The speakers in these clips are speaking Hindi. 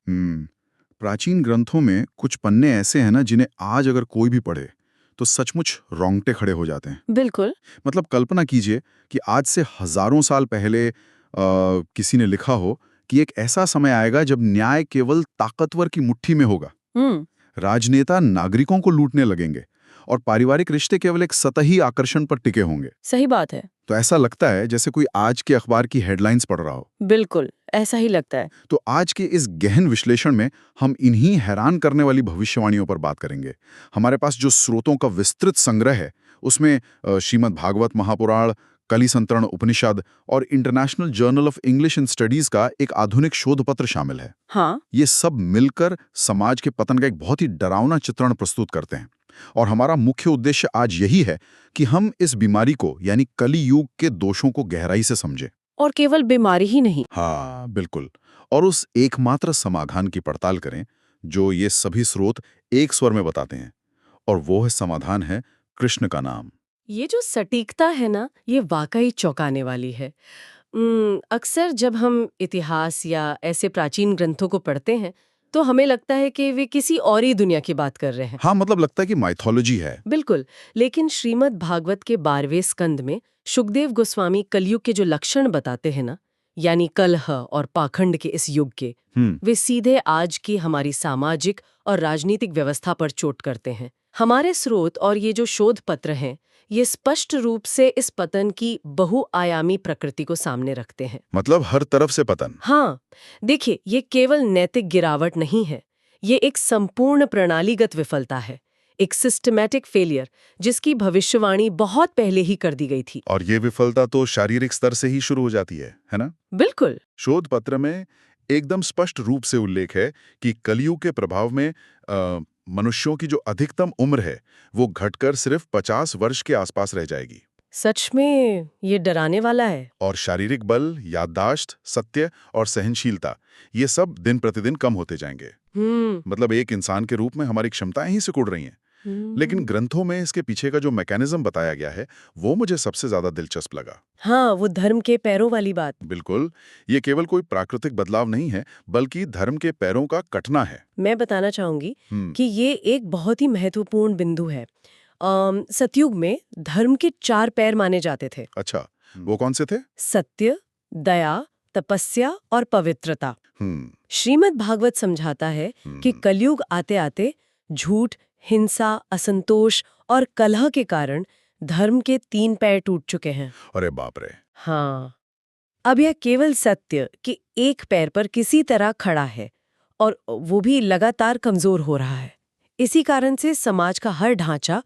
हम्म प्राचीन ग्रंथों में कुछ पन्ने ऐसे हैं ना जिन्हें आज अगर कोई भी पढ़े तो सचमुच रोंगटे खड़े हो जाते हैं। बिल्कुल। मतलब कल्पना कीजिए कि आज से हजारों साल पहले किसी ने लिखा हो कि एक ऐसा समय आएगा जब न्याय केवल ताकतवर की मुट्ठी में होगा। हम्म। राजनेता नागरिकों को लूटने लगेंगे और पारिवारिक रिश्ते केवल एक सतही आकर्षण पर टिके होंगे। सही बात है। तो ऐसा लगता है जैसे कोई आज के अखबार की हेडलाइंस पढ़ रहा हो। बिल्कुल ऐसा ही लगता है। तो आज के इस गहन विश्लेषण में हम इन्हीं हैरान करने वाली भविष्यवाणियों पर बात करेंगे। हमारे पास जो स्रोतों का विस्तृत संग्रह है उसमें श्रीमद् भागवत महापुराण, कली संतरण उपनिषद और international journal of English and studies का एक आधुनिक शोध पत्र शामिल है। हाँ। ये सब मिलकर समाज के पतन का एक बहुत ही डरावना चित्रण प्रस्तुत करते हैं। और हमारा मुख्य उद्देश्य आज यही है कि हम इस बीमारी को यानी कली युग के दोषों को गहराई से समझें। और केवल बीमारी ही नहीं। हाँ बिल्कुल। और उस एकमात्र समाधान की पड़ताल करें जो ये सभी स्रोत एक स्वर में बताते हैं, और वो है समाधान है कृष्ण का नाम। ये जो सटीकता है ना, ये वाकई चौंकाने वाली है। अक्सर जब हम इतिहास या ऐसे प्राचीन ग्रंथों को पढ़ते हैं तो हमें लगता है कि वे किसी और ही दुनिया की बात कर रहे हैं। हाँ मतलब लगता है कि माइथोलॉजी है। बिल्कुल। लेकिन श्रीमद् भागवत के 12वें स्कंद में सुखदेव गोस्वामी कलयुग के जो लक्षण बताते हैं ना, यानी कलह और पाखंड के इस युग के, हम्म वे सीधे आज की हमारी सामाजिक और राजनीतिक व्यवस्था पर चोट करते हैं। हमारे स्रोत और ये जो शोध पत्र हैं, ये स्पष्ट रूप से इस पतन की बहुआयामी प्रकृति को सामने रखते हैं। मतलब हर तरफ से पतन। हाँ, देखिए, ये केवल नैतिक गिरावट नहीं है, ये एक संपूर्ण प्रणालीगत विफलता है, एक सिस्टमैटिक फेलियर जिसकी भविष्यवाणी बहुत पहले ही कर दी गई थी। और ये विफलता तो शारीरिक स्तर से ही शुरू हो जाती है ना? बिल्कुल। शोध पत्र में एकदम स्पष्ट रूप से उल्लेख है कि कलयुग के प्रभाव में मनुष्यों की जो अधिकतम उम्र है वो घटकर सिर्फ 50 वर्ष के आसपास रह जाएगी। सच में ये डराने वाला है। और शारीरिक बल, याददाश्त, सत्य और सहनशीलता, ये सब दिन प्रतिदिन कम होते जाएंगे। हम्म। मतलब एक इंसान के रूप में हमारी क्षमताएं ही सिकुड़ रही हैं। लेकिन ग्रंथों में इसके पीछे का जो मैकेनिज्म बताया गया है वो मुझे सबसे ज्यादा दिलचस्प लगा। हाँ, वो धर्म के पैरों वाली बात। बिल्कुल। ये केवल कोई प्राकृतिक बदलाव नहीं है बल्कि धर्म के पैरों का कटना है। मैं बताना चाहूंगी हम्म कि ये एक बहुत ही महत्वपूर्ण बिंदु है। सतयुग में धर्म के 4 पैर माने जाते थे। अच्छा, वो कौन से थे? सत्य, दया, तपस्या और पवित्रता। हम्म श्रीमद् भागवत समझाता है कि हम्म कलयुग आते आते झूठ, हिंसा, असंतोष और कलह के कारण धर्म के 3 पैर टूट चुके हैं। अरे बाप रे। हाँ, अब यह केवल सत्य कि एक पैर पर किसी तरह खड़ा है, और वो भी लगातार कमजोर हो रहा है। इसी कारण से समाज का हर ढांचा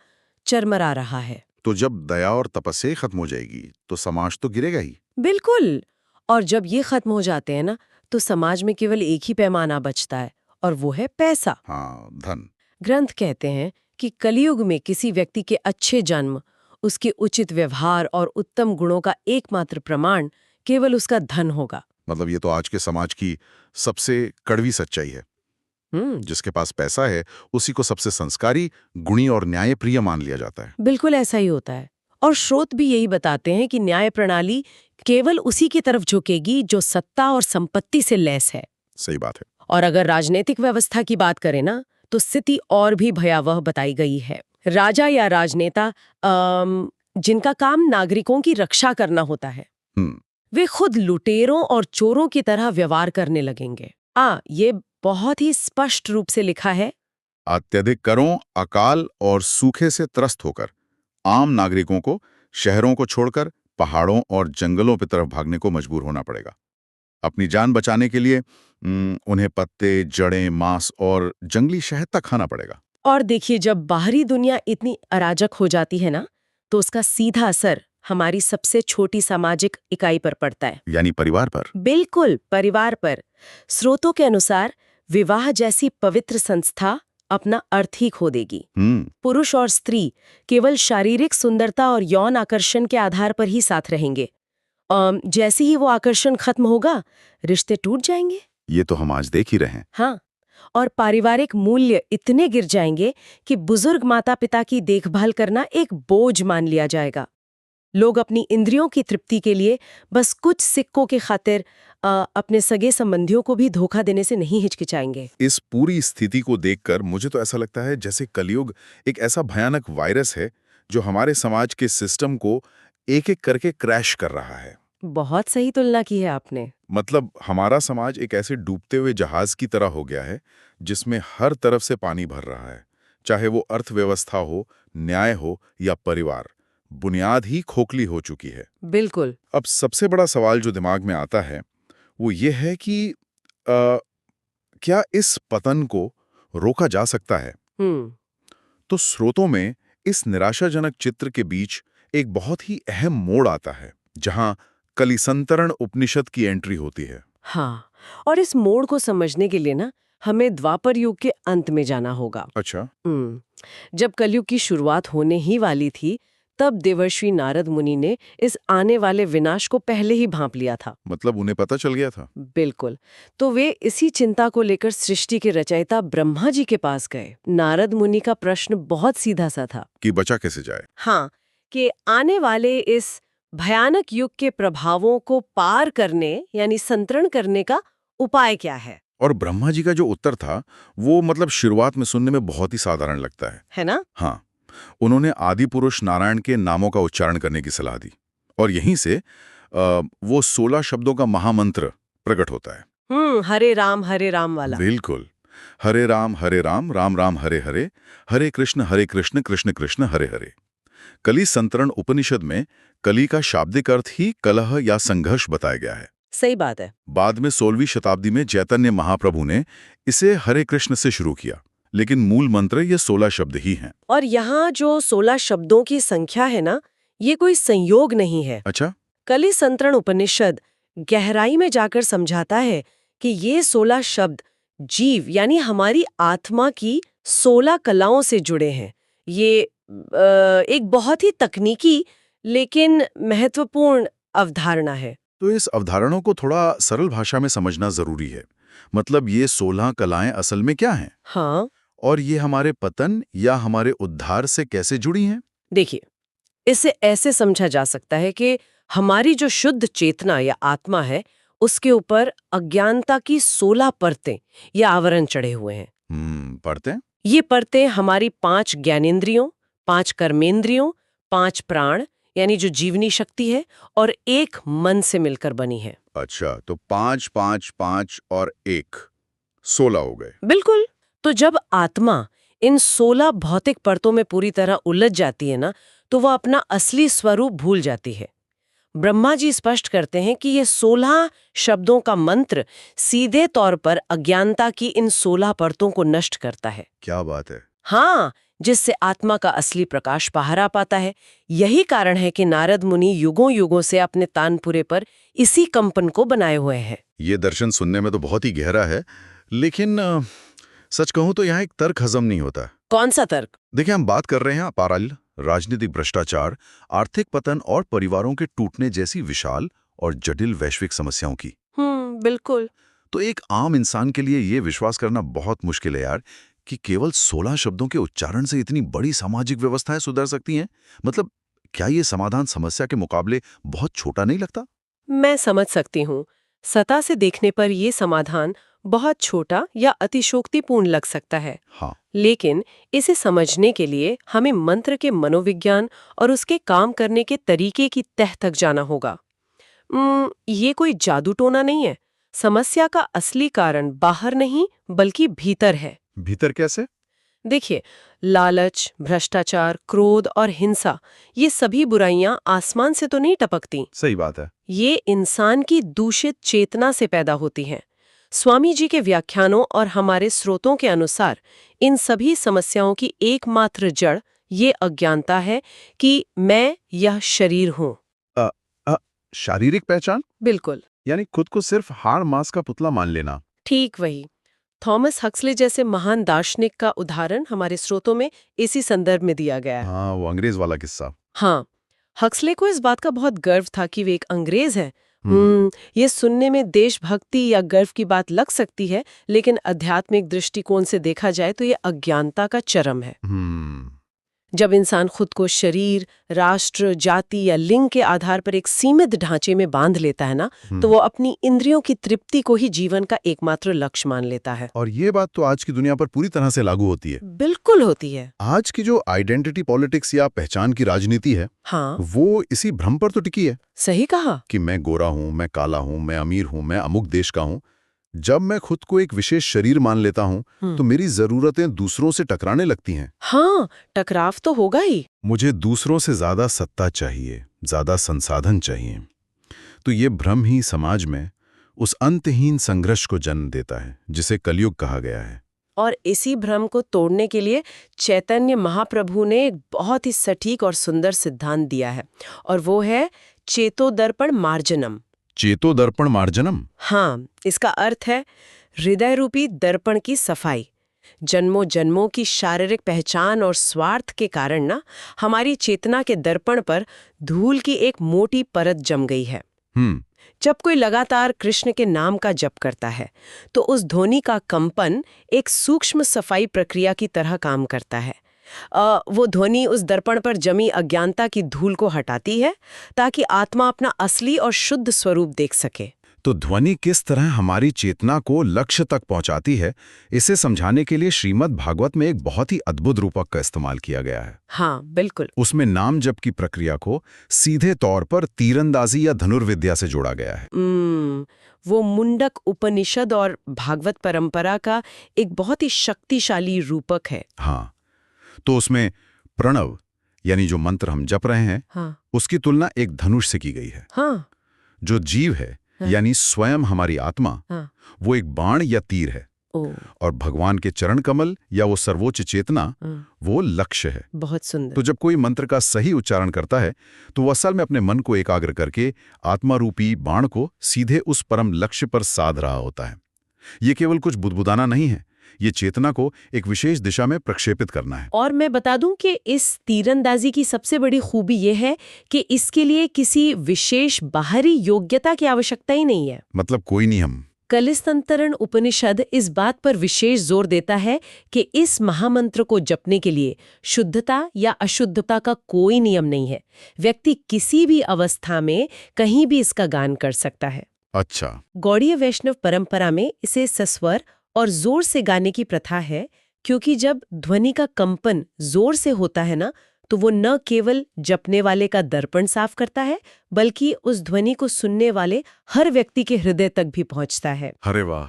चरमरा रहा है। तो जब दया और तपस्या ही खत्म हो जाएगी तो समाज तो गिरेगा ही। बिल्कुल। और जब ये खत्म हो जाते हैं ना, तो समाज में केवल एक ही पैमाना बचता है, और वो है पैसा। हाँ, धन। ग्रंथ कहते हैं कि कलयुग में किसी व्यक्ति के अच्छे जन्म, उसके उचित व्यवहार और उत्तम गुणों का एकमात्र प्रमाण केवल उसका धन होगा। मतलब ये तो आज के समाज की सबसे कड़वी सच्चाई है। जिसके पास पैसा है उसी को सबसे संस्कारी, गुणी और न्यायप्रिय मान लिया जाता है। बिल्कुल ऐसा ही होता है। और स्रोत भी यही बताते हैं कि न्याय प्रणाली केवल उसी की तरफ झुकेगी जो सत्ता और संपत्ति से लैस है। सही बात है। और अगर राजनीतिक व्यवस्था की बात करें ना, तो स्थिति और भी भयावह बताई गई है। राजा या राजनेता जिनका काम नागरिकों की रक्षा करना होता है, हम्म वे खुद लुटेरों और चोरों की तरह व्यवहार करने लगेंगे। ये बहुत ही स्पष्ट रूप से लिखा है। अत्यधिक करों, अकाल और सूखे से त्रस्त होकर आम नागरिकों को शहरों को छोड़कर पहाड़ों और जंगलों की तरफ भागने को मजबूर होना पड़ेगा। अपनी जान बचाने के लिए उन्हें पत्ते, जड़ें, मांस और जंगली शहद तक खाना पड़ेगा। और देखिए, जब बाहरी दुनिया इतनी अराजक हो जाती है ना, तो उसका सीधा असर हमारी सबसे छोटी सामाजिक इकाई पर पड़ता है। यानी परिवार पर। बिल्कुल, परिवार पर। स्रोतों के अनुसार विवाह जैसी पवित्र संस्था अपना अर्थ ही खो देगी। पुरुष और स्त्री केवल शारीरिक सुंदरता और यौन आकर्षण के आधार पर ही साथ रहेंगे। जैसे ही वो आकर्षण खत्म होगा, रिश्ते टूट जाएंगे। ये तो हम आज देख ही रहे हैं। हाँ, और पारिवारिक मूल्य इतने गिर जाएंगे कि बुजुर्ग माता पिता की देखभाल करना एक बोझ मान लिया जाएगा। लोग अपनी इंद्रियों की तृप्ति के लिए बस कुछ सिक्कों की खातिर अपने सगे संबंधियों को भी धोखा देने से नहीं हिचकिचाएंगे। इस पूरी स्थिति को देखकर मुझे तो ऐसा लगता है जैसे कलयुग एक ऐसा भयानक वायरस है जो हमारे समाज के सिस्टम को एक-एक करके क्रैश कर रहा है। बहुत सही तुलना की है आपने। मतलब हमारा समाज एक ऐसे डूबते हुए जहाज की तरह हो गया है जिसमें हर तरफ से पानी भर रहा है, चाहे वो अर्थव्यवस्था हो, न्याय हो या परिवार। बुनियाद ही खोखली हो चुकी है। बिल्कुल। अब सबसे बड़ा सवाल जो दिमाग में आता है वो ये है कि अ, क्या इस पतन को रोका जा सकता है? हम्म। तो स्रोतों में इस निराशाजनक चित्र के बीच एक बहुत ही अहम मोड़ आता है जहां कलिसंतरण उपनिषद की एंट्री होती है। हाँ, और इस मोड़ को समझने के लिए ना हमें द्वापर युग के अंत में जाना होगा। अच्छा। जब कलयुग की शुरुआत होने ही वाली थी, तब देवर्षि नारद मुनि ने इस आने वाले विनाश को पहले ही भांप लिया था। मतलब उन्हें पता चल गया था। बिल्कुल। तो वे इसी चिंता को लेकर सृष्टि के रचयिता ब्रह्मा जी के पास गए। नारद मुनि का प्रश्न बहुत सीधा सा था कि बचा कैसे जाए। हाँ, कि आने वाले इस भयानक युग के प्रभावों को पार करने यानी संतरण करने का उपाय क्या है? और ब्रह्मा जी का जो उत्तर था वो मतलब शुरुआत में सुनने में बहुत ही साधारण लगता है ना? हाँ, उन्होंने आदि पुरुष नारायण के नामों का उच्चारण करने की सलाह दी और यहीं से वो 16 शब्दों का महामंत्र प्रकट होता है। हरे राम वाला। बिल्कुल। हरे राम राम राम हरे हरे, हरे कृष्ण कृष्ण कृष्ण हरे हरे। कली संतरण उपनिषद में कली का शाब्दिक अर्थ ही कलह या संघर्ष बताया गया है। सही बात है। बाद में 16वीं शताब्दी में चैतन्य महाप्रभु ने इसे हरे कृष्ण से शुरू किया, लेकिन मूल मंत्र ये 16 शब्द ही हैं। और यहाँ जो 16 शब्दों की संख्या है ना, ये कोई संयोग नहीं है। अच्छा। कली संतरण उपनिषद गहराई में जाकर समझाता है कि ये 16 शब्द जीव यानी हमारी आत्मा की 16 कलाओं से जुड़े हैं। ये एक बहुत ही तकनीकी लेकिन महत्वपूर्ण अवधारणा है। तो इस अवधारणा को थोड़ा सरल भाषा में समझना जरूरी है। मतलब ये 16 कलाएं असल में क्या हैं? हाँ, और ये हमारे पतन या हमारे उद्धार से कैसे जुड़ी हैं? देखिए, इसे ऐसे समझा जा सकता है कि हमारी जो शुद्ध चेतना या आत्मा है, उसके ऊपर अज्ञानता की 16 परतें या आवरण चढ़े हुए हैं। पढ़ते हैं। ये परतें हमारी 5 ज्ञानेंद्रियों, 5 कर्मेंद्रियों, 5 प्राण यानी जो जीवनी शक्ति है और एक मन से मिलकर बनी है। अच्छा, तो 5 5 5 और 1 16 हो गए। बिल्कुल। तो जब आत्मा इन 16 भौतिक परतों में पूरी तरह उलझ जाती है ना, तो वह अपना असली स्वरूप भूल जाती है। ब्रह्मा जी स्पष्ट करते हैं कि ये 16 शब्दों का मंत्र सीधे तौर पर अज्ञानता की इन 16 परतों को नष्ट करता है। क्या बात है। हाँ, जिससे आत्मा का असली प्रकाश बाहर आ पाता है। यही कारण है कि नारद मुनि युगों युगों से अपने तानपुरे पर इसी कंपन को बनाए हुए हैं। ये दर्शन सुनने में तो बहुत ही गहरा है, लेकिन सच कहूं तो यहाँ एक तर्क हजम नहीं होता। कौन सा तर्क? देखिए, हम बात कर रहे हैं अपारल, राजनीतिक भ्रष्टाचार, आर्थिक पतन और परिवारों के टूटने जैसी विशाल और जटिल वैश्विक समस्याओं की। बिल्कुल। तो एक आम इंसान के लिए ये विश्वास करना बहुत मुश्किल है यार कि केवल 16 शब्दों के उच्चारण से इतनी बड़ी सामाजिक व्यवस्थाएं सुधर सकती हैं। मतलब क्या ये समाधान समस्या के मुकाबले बहुत छोटा नहीं लगता? मैं समझ सकती हूँ। सतह से देखने पर ये समाधान बहुत छोटा या अतिशोक्तिपूर्ण लग सकता है। हाँ। लेकिन इसे समझने के लिए हमें मंत्र के मनोविज्ञान और उसके काम करने के तरीके की तह तक जाना होगा। ये कोई जादू टोना नहीं है। समस्या का असली कारण बाहर नहीं बल्कि भीतर है। भीतर कैसे? देखिए, लालच, भ्रष्टाचार, क्रोध और हिंसा, ये सभी बुराइयां आसमान से तो नहीं टपकती। सही बात है। ये इंसान की दूषित चेतना से पैदा होती हैं। स्वामी जी के व्याख्यानों और हमारे स्रोतों के अनुसार इन सभी समस्याओं की एकमात्र जड़ ये अज्ञानता है कि मैं यह शरीर हूँ। शारीरिक पहचान? बिल्कुल। यानी खुद को सिर्फ हाड़ मांस का पुतला मान लेना। ठीक वही। थॉमस हक्सले जैसे महान दार्शनिक का उदाहरण हमारे स्रोतों में इसी संदर्भ में दिया गया है। हाँ, वो अंग्रेज वाला किस्सा। हाँ, हक्सले को इस बात का बहुत गर्व था कि वे एक अंग्रेज हैं। ये सुनने में देशभक्ति या गर्व की बात लग सकती है, लेकिन आध्यात्मिक दृष्टिकोण से देखा जाए तो ये अज्ञानता का चरम है। जब इंसान खुद को शरीर, राष्ट्र, जाति या लिंग के आधार पर एक सीमित ढांचे में बांध लेता है ना, तो वो अपनी इंद्रियों की तृप्ति को ही जीवन का एकमात्र लक्ष्य मान लेता है। और ये बात तो आज की दुनिया पर पूरी तरह से लागू होती है। बिल्कुल होती है। आज की जो आइडेंटिटी पॉलिटिक्स या पहचान की राजनीति है, हाँ, वो इसी भ्रम पर तो टिकी है सही कहा। कि मैं गोरा हूं, मैं काला हूं, मैं अमीर हूं, मैं अमुक देश का हूं। जब मैं खुद को एक विशेष शरीर मान लेता हूं, तो मेरी जरूरतें दूसरों से टकराने लगती हैं। हाँ, टकराव तो होगा ही। मुझे दूसरों से ज्यादा सत्ता चाहिए, ज्यादा संसाधन चाहिए। तो ये भ्रम ही समाज में उस अंतहीन संघर्ष को जन्म देता है जिसे कलयुग कहा गया है। और इसी भ्रम को तोड़ने के लिए चैतन्य महाप्रभु ने एक बहुत ही सटीक और सुंदर सिद्धांत दिया है, और वो है चेतोदर्पण मार्जनम। चेतोदर्पण मार्जनम? हाँ, इसका अर्थ है हृदय रूपी दर्पण की सफाई। जन्मों जन्मों की शारीरिक पहचान और स्वार्थ के कारण ना हमारी चेतना के दर्पण पर धूल की एक मोटी परत जम गई है। जब कोई लगातार कृष्ण के नाम का जप करता है, तो उस ध्वनि का कंपन एक सूक्ष्म सफाई प्रक्रिया की तरह काम करता है। वो ध्वनि उस दर्पण पर जमी अज्ञानता की धूल को हटाती है, ताकि आत्मा अपना असली और शुद्ध स्वरूप देख सके। तो ध्वनि किस तरह हमारी चेतना को लक्ष्य तक पहुंचाती है, इसे समझाने के लिए श्रीमद् भागवत में एक बहुत ही अद्भुत रूपक का इस्तेमाल किया गया है। हाँ, बिल्कुल। उसमें नाम जप की प्रक्रिया को सीधे तौर पर तीरंदाजी या धनुर्विद्या से जोड़ा गया है। वो मुंडक उपनिषद और भागवत परंपरा का एक बहुत ही शक्तिशाली रूपक है। हाँ, तो उसमें प्रणव यानी जो मंत्र हम जप रहे हैं, हाँ, उसकी तुलना एक धनुष से की गई है। हाँ, जो जीव है, यानी स्वयं हमारी आत्मा, हाँ, वो एक बाण या तीर है। और भगवान के चरण कमल या वो सर्वोच्च चेतना, वो लक्ष्य है। बहुत सुंदर। तो जब कोई मंत्र का सही उच्चारण करता है, तो वो असल में अपने मन को एकाग्र करके आत्मा रूपी बाण को सीधे उस परम लक्ष्य पर साध रहा होता है। ये केवल कुछ बुदबुदाना नहीं है, ये चेतना को एक विशेष दिशा में प्रक्षेपित करना है। और मैं बता दूं कि इस तीरंदाजी की सबसे बड़ी खूबी ये है कि इसके लिए किसी विशेष बाहरी योग्यता की आवश्यकता ही नहीं है। मतलब कोई नियम। कलिस्तंतरण उपनिषद इस बात पर विशेष जोर देता है कि इस महामंत्र को जपने के लिए शुद्धता या अशुद्धता का कोई नियम नहीं है। व्यक्ति किसी भी अवस्था में कहीं भी इसका गान कर सकता है। अच्छा। गौड़ीय वैष्णव परंपरा में इसे सस्वर और जोर से गाने की प्रथा है, क्योंकि जब ध्वनि का कंपन जोर से होता है ना, तो वो न केवल जपने वाले का दर्पण साफ करता है, बल्कि उस ध्वनि को सुनने वाले हर व्यक्ति के हृदय तक भी पहुंचता है। अरे वाह!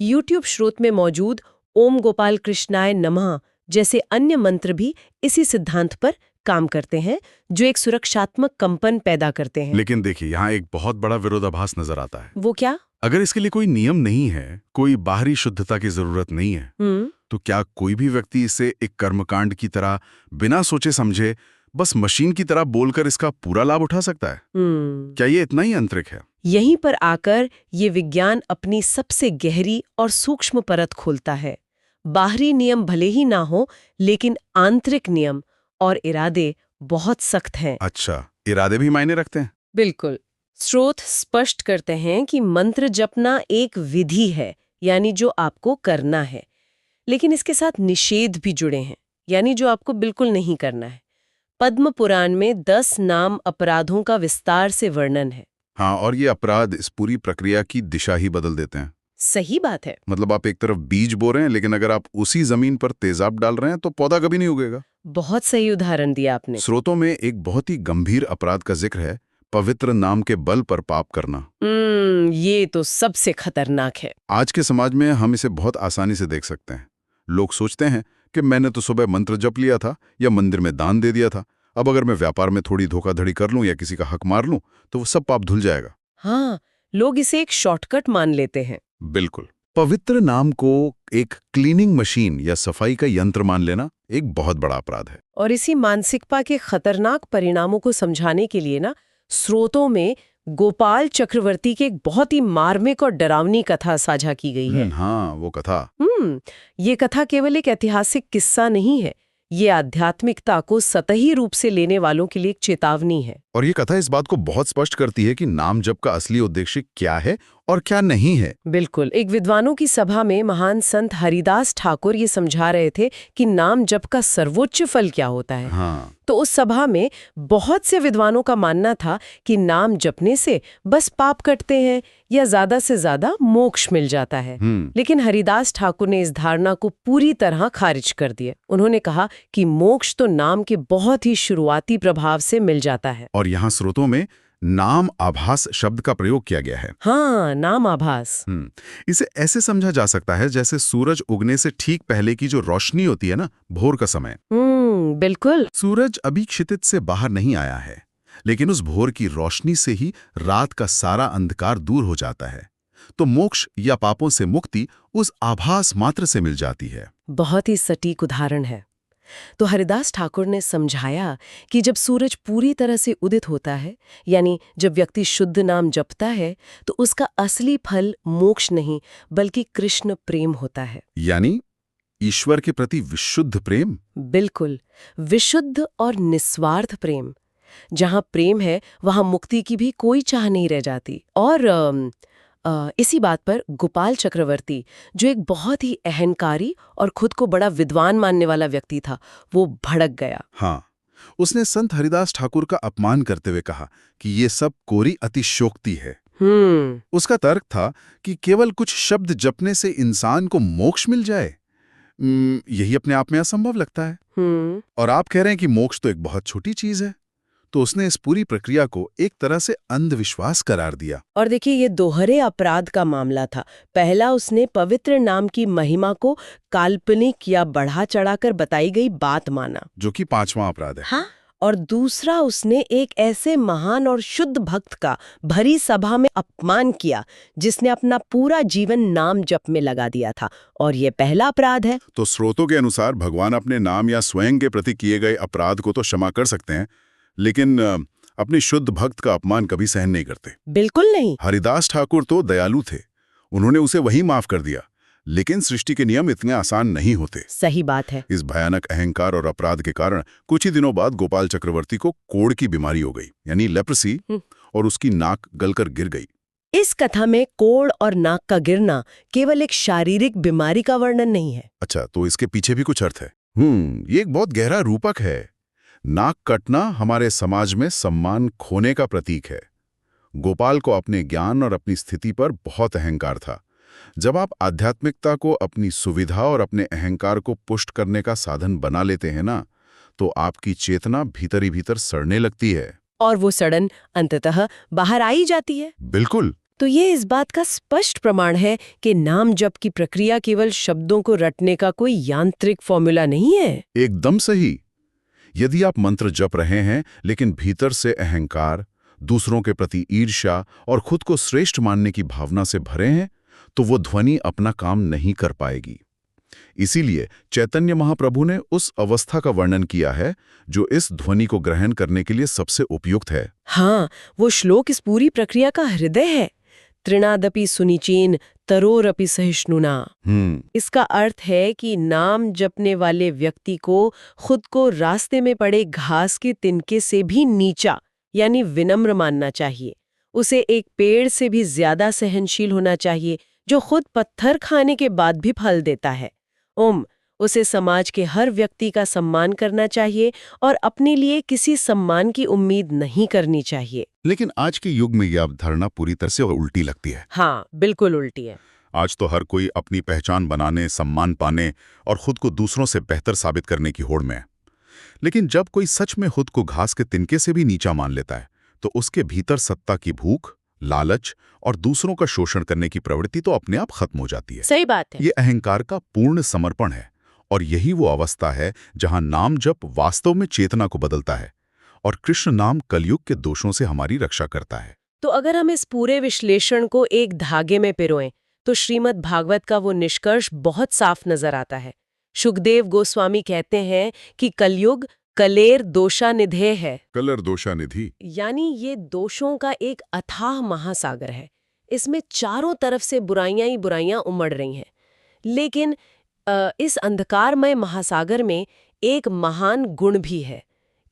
YouTube स्रोत में मौजूद ओम गोपाल कृष्णाय नमः जैसे अन्य मंत्र भी इसी सिद्धांत पर काम करते हैं, जो एक सुरक्षात्मक कंपन पैदा करते हैं। लेकिन देखिए, यहाँ एक बहुत बड़ा विरोधाभास नजर आता है। वो क्या? अगर इसके लिए कोई नियम नहीं है, कोई बाहरी शुद्धता की जरूरत नहीं है, तो क्या कोई भी व्यक्ति इसे एक कर्मकांड की तरह बिना सोचे समझे बस मशीन की तरह बोलकर इसका पूरा लाभ उठा सकता है? क्या ये इतना ही आंतरिक है? यहीं पर आकर ये विज्ञान अपनी सबसे गहरी और सूक्ष्म परत खोलता है। बाहरी नियम भले ही ना हो, लेकिन आंतरिक नियम और इरादे बहुत सख्त हैं। अच्छा, इरादे भी मायने रखते हैं? बिल्कुल। स्रोत स्पष्ट करते हैं कि मंत्र जपना एक विधि है, यानी जो आपको करना है, लेकिन इसके साथ निषेध भी जुड़े हैं, यानी जो आपको बिल्कुल नहीं करना है। पद्म पुराण में 10 नाम अपराधों का विस्तार से वर्णन है। हाँ, और ये अपराध इस पूरी प्रक्रिया की दिशा ही बदल देते हैं। सही बात है। मतलब आप एक तरफ बीज बो रहे हैं, लेकिन अगर आप उसी जमीन पर तेजाब डाल रहे हैं तो पौधा कभी नहीं उगेगा। बहुत सही उदाहरण दिया आपने। स्रोतों में एक बहुत ही गंभीर अपराध का जिक्र है, पवित्र नाम के बल पर पाप करना। ये तो सबसे खतरनाक है। आज के समाज में हम इसे बहुत आसानी से देख सकते हैं। लोग सोचते हैं कि मैंने तो सुबह मंत्र जप लिया था या मंदिर में दान दे दिया था, अब अगर मैं व्यापार में थोड़ी धोखाधड़ी कर लूं या किसी का हक मार लूं तो वो सब पाप धुल जाएगा। हाँ, लोग इसे एक शॉर्टकट मान लेते हैं। बिल्कुल। पवित्र नाम को एक क्लीनिंग मशीन या सफाई का यंत्र मान लेना एक बहुत बड़ा अपराध है। और इसी मानसिकता के खतरनाक परिणामों को समझाने के लिए ना स्रोतों में गोपाल चक्रवर्ती की एक बहुत ही मार्मिक और डरावनी कथा साझा की गई है। हाँ, वो कथा। ये कथा केवल एक ऐतिहासिक किस्सा नहीं है, ये आध्यात्मिकता को सतही रूप से लेने वालों के लिए एक चेतावनी है। और ये कथा इस बात को बहुत स्पष्ट करती है कि नाम जप का असली उद्देश्य क्या है और क्या नहीं है। बिल्कुल। एक विद्वानों की सभा में महान संत हरिदास ठाकुर ये समझा रहे थे कि नाम जप का सर्वोच्च फल क्या होता है। हाँ। तो उस सभा में बहुत से विद्वानों का मानना था कि नाम जपने से बस पाप कटते हैं या ज्यादा से ज्यादा मोक्ष मिल जाता है। लेकिन हरिदास ठाकुर ने इस धारणा को पूरी तरह खारिज कर दिया। उन्होंने कहा कि मोक्ष तो नाम के बहुत ही शुरुआती प्रभाव से मिल जाता है। और यहाँ स्रोतों में नाम आभास शब्द का प्रयोग किया गया है। हाँ, नाम आभास। इसे ऐसे समझा जा सकता है जैसे सूरज उगने से ठीक पहले की जो रोशनी होती है ना, भोर का समय। बिल्कुल। सूरज अभी क्षितिज से बाहर नहीं आया है, लेकिन उस भोर की रोशनी से ही रात का सारा अंधकार दूर हो जाता है। तो मोक्ष या पापों से मुक्ति उस आभास मात्र से मिल जाती है। बहुत ही सटीक उदाहरण है। तो हरिदास ठाकुर ने समझाया कि जब सूरज पूरी तरह से उदित होता है, यानी जब व्यक्ति शुद्ध नाम जपता है, तो उसका असली फल मोक्ष नहीं बल्कि कृष्ण प्रेम होता है। यानी ईश्वर के प्रति विशुद्ध प्रेम। बिल्कुल, विशुद्ध और निस्वार्थ प्रेम। जहां प्रेम है वहां मुक्ति की भी कोई चाह नहीं रह जाती। और इसी बात पर गोपाल चक्रवर्ती, जो एक बहुत ही अहंकारी और खुद को बड़ा विद्वान मानने वाला व्यक्ति था, वो भड़क गया। हाँ, उसने संत हरिदास ठाकुर का अपमान करते हुए कहा कि ये सब कोरी अतिशयोक्ति है। उसका तर्क था कि केवल कुछ शब्द जपने से इंसान को मोक्ष मिल जाए, यही अपने आप में असंभव लगता है। और आप कह रहे हैं कि मोक्ष तो एक बहुत छोटी चीज है। तो उसने इस पूरी प्रक्रिया को एक तरह से अंधविश्वास करार दिया। और देखिए, ये दोहरे अपराध का मामला था। पहला, उसने पवित्र नाम की महिमा को काल्पनिक या बढ़ा चढ़ाकर बताई गई बात माना, जो कि 5वां अपराध है। हाँ। और दूसरा, उसने एक ऐसे महान और शुद्ध भक्त का भरी सभा में अपमान किया जिसने अपना पूरा जीवन नाम जप में लगा दिया था, और ये पहला अपराध है। तो स्रोतों के अनुसार भगवान अपने नाम या स्वयं के प्रति किए गए अपराध को तो क्षमा कर सकते हैं, लेकिन अपने शुद्ध भक्त का अपमान कभी सहन नहीं करते। बिल्कुल नहीं। हरिदास ठाकुर तो दयालु थे, उन्होंने उसे वही माफ कर दिया, लेकिन सृष्टि के नियम इतने आसान नहीं होते। सही बात है। इस भयानक अहंकार और अपराध के कारण कुछ ही दिनों बाद गोपाल चक्रवर्ती को कोढ़ की बीमारी हो गई, यानी लेप्रेसी, और उसकी नाक गलकर गिर गई। इस कथा में कोढ़ और नाक का गिरना केवल एक शारीरिक बीमारी का वर्णन नहीं है। अच्छा, तो इसके पीछे भी कुछ अर्थ है। ये एक बहुत गहरा रूपक है। नाक कटना हमारे समाज में सम्मान खोने का प्रतीक है। गोपाल को अपने ज्ञान और अपनी स्थिति पर बहुत अहंकार था। जब आप आध्यात्मिकता को अपनी सुविधा और अपने अहंकार को पुष्ट करने का साधन बना लेते हैं ना, तो आपकी चेतना भीतर ही भीतर सड़ने लगती है। और वो सड़न अंततः बाहर आ ही जाती है। बिल्कुल। तो ये इस बात का स्पष्ट प्रमाण है कि नाम जप की प्रक्रिया केवल शब्दों को रटने का कोई यांत्रिक फॉर्मूला नहीं है। एकदम सही। यदि आप मंत्र जप रहे हैं लेकिन भीतर से अहंकार, दूसरों के प्रति ईर्ष्या और खुद को श्रेष्ठ मानने की भावना से भरे हैं, तो वो ध्वनि अपना काम नहीं कर पाएगी। इसीलिए चैतन्य महाप्रभु ने उस अवस्था का वर्णन किया है जो इस ध्वनि को ग्रहण करने के लिए सबसे उपयुक्त है। हाँ, वो श्लोक इस पूरी प्रक्रिया का हृदय है। तृणादपि सुनिचीन तरोरपि सहिष्णुना। इसका अर्थ है कि नाम जपने वाले व्यक्ति को खुद को रास्ते में पड़े घास के तिनके से भी नीचा, यानी विनम्र मानना चाहिए। उसे एक पेड़ से भी ज्यादा सहनशील होना चाहिए जो खुद पत्थर खाने के बाद भी फल देता है। उसे समाज के हर व्यक्ति का सम्मान करना चाहिए और अपने लिए किसी सम्मान की उम्मीद नहीं करनी चाहिए। लेकिन आज के युग में यह अवधारणा पूरी तरह से उल्टी लगती है। हाँ, बिल्कुल उल्टी है। आज तो हर कोई अपनी पहचान बनाने, सम्मान पाने और खुद को दूसरों से बेहतर साबित करने की होड़ में है। लेकिन जब कोई सच में खुद को घास के तिनके से भी नीचा मान लेता है, तो उसके भीतर सत्ता की भूख, लालच और दूसरों का शोषण करने की प्रवृत्ति तो अपने आप खत्म हो जाती है। सही बात है। ये अहंकार का पूर्ण समर्पण है, और यही वो अवस्था है जहां नाम जप वास्तव में चेतना को बदलता है और कृष्ण नाम कलयुग के दोषों से हमारी रक्षा करता है। तो अगर हम इस पूरे विश्लेषण को एक धागे में पिरोएं, तो श्रीमद् भागवत का वो निष्कर्ष बहुत साफ नजर आता है। शुकदेव गोस्वामी कहते हैं कि कलयुग कलेर दोषानिधे है। कलर दोषानिधि यानी ये दोषों का एक अथाह महासागर है। इसमें चारों तरफ से बुराइयां ही बुराइयां उमड़ रही हैं। लेकिन इस अंधकारमय महासागर में एक महान गुण भी है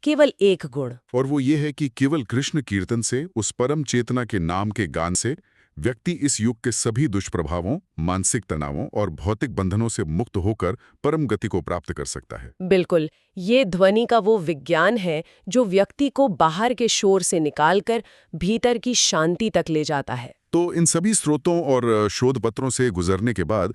केवल एक गुण। और वो ये है कि केवल कृष्ण कीर्तन से, उस परम चेतना के नाम के गान से व्यक्ति इस युग के सभी दुष्प्रभावों, मानसिक तनावों और भौतिक बंधनों से मुक्त होकर परम गति को प्राप्त कर सकता है। बिल्कुल, ये ध्वनि का वो विज्ञान है जो व्यक्ति को बाहर के शोर से निकालकर भीतर की शांति तक ले जाता है। तो इन सभी स्रोतों और शोध पत्रों से गुजरने के बाद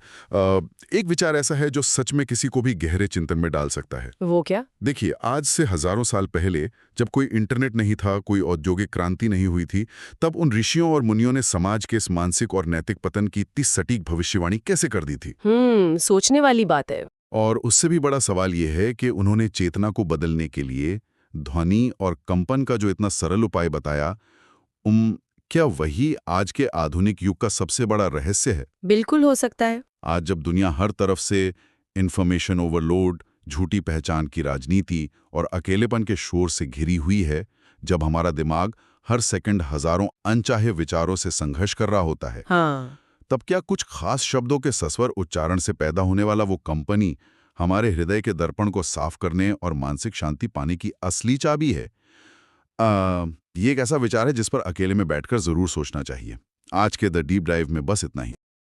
एक विचार ऐसा है जो सच में किसी को भी गहरे चिंतन में डाल सकता है। वो क्या? देखिए, आज से हजारों साल पहले जब कोई इंटरनेट नहीं था, कोई औद्योगिक क्रांति नहीं हुई थी, तब उन ऋषियों और मुनियों ने समाज के इस मानसिक और नैतिक पतन की इतनी सटीक भविष्यवाणी कैसे कर दी थी? सोचने वाली बात है। और उससे भी बड़ा सवाल यह है कि उन्होंने चेतना को बदलने के लिए ध्वनि और कंपन का जो इतना सरल उपाय बताया, क्या वही आज के आधुनिक युग का सबसे बड़ा रहस्य है? बिल्कुल हो सकता है। आज जब दुनिया हर तरफ से इंफॉर्मेशन ओवरलोड, झूठी पहचान की राजनीति और अकेलेपन के शोर से घिरी हुई है, जब हमारा दिमाग हर सेकंड हजारों अनचाहे विचारों से संघर्ष कर रहा होता है, हाँ। तब क्या कुछ खास शब्दों के सस्वर उच्चारण से पैदा होने वाला वो कंपनी हमारे हृदय के दर्पण को साफ करने और मानसिक शांति पाने की असली चाबी है? ये एक ऐसा विचार है जिस पर अकेले में बैठकर जरूर सोचना चाहिए। आज के द डीप ड्राइव में बस इतना ही।